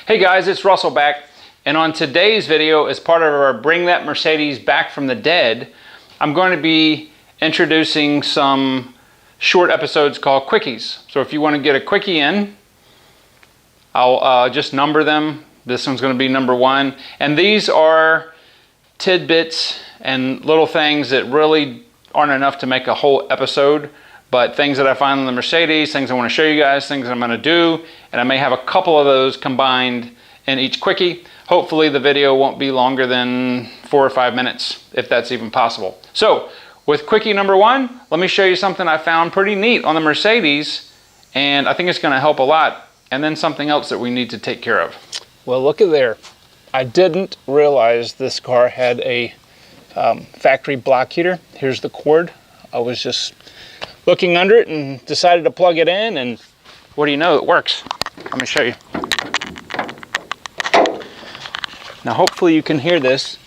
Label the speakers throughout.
Speaker 1: Hey guys, it's Russell back, and on today's video, as part of our Bring That Mercedes Back from the Dead, I'm going to be introducing some short episodes called Quickies. So if you want to get a quickie in, I'll just number them. This one's going to be number 1, and these are tidbits and little things that really aren't enough to make a whole episode, but things that I find on the Mercedes, things I want to show you guys, things I'm going to do, and I may have a couple of those combined in each quickie. Hopefully the video won't be longer than 4 or 5 minutes, if that's even possible. So with quickie number 1, let me show you something I found pretty neat on the Mercedes, and I think it's going to help a lot, and then something else that we need to take care of. Well, look at there. I didn't realize this car had a factory block heater. Here's the cord. I was just looking under it and decided to plug it in, and what do you know, it works. Let me show you. Now hopefully you can hear this.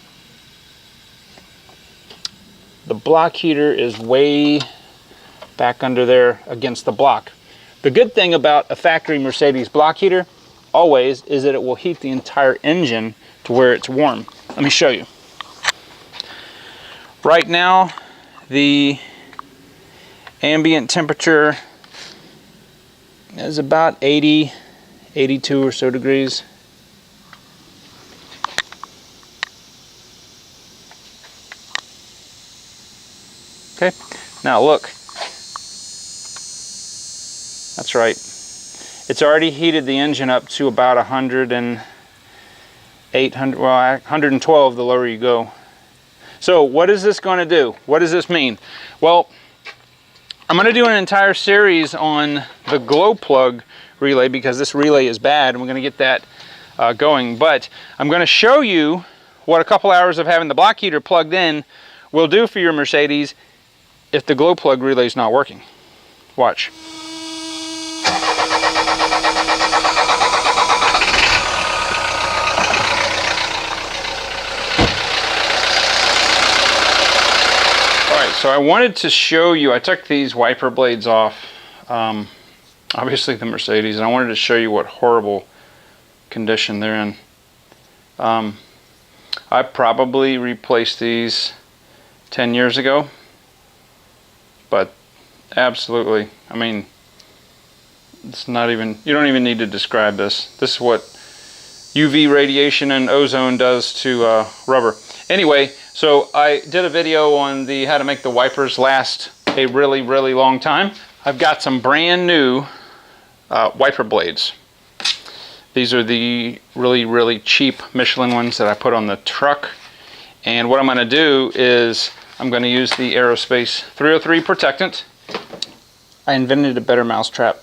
Speaker 1: The block heater is way back under there against the block. The good thing about a factory Mercedes block heater always is that it will heat the entire engine to where it's warm. Let me show you. Right now the ambient temperature is about 80, 82 or so degrees. Okay, now look. That's right. It's already heated the engine up to about 112 the lower you go. So what is this going to do? What does this mean? Well, I'm going to do an entire series on the glow plug relay because this relay is bad, and we're going to get that going. But I'm going to show you what a couple hours of having the block heater plugged in will do for your Mercedes if the glow plug relay is not working. Watch. So I wanted to show you, I took these wiper blades off, obviously the Mercedes, and I wanted to show you what horrible condition they're in. I probably replaced these 10 years ago, but absolutely, I mean, it's not even, you don't even need to describe this. This is what UV radiation and ozone does to rubber. Anyway, so I did a video on the how to make the wipers last a really, really long time. I've got some brand new wiper blades. These are the really, really cheap Michelin ones that I put on the truck. And what I'm going to do is I'm going to use the Aerospace 303 protectant. I invented a better mousetrap.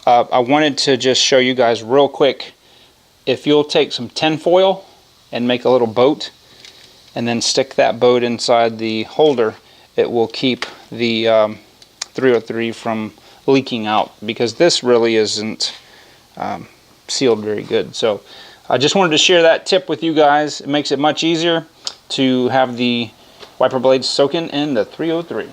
Speaker 1: I wanted to just show you guys real quick, if you'll take some tin foil and make a little boat, and then stick that boat inside the holder, it will keep the 303 from leaking out, because this really isn't sealed very good. So I just wanted to share that tip with you guys. It makes it much easier to have the wiper blades soaking in the 303.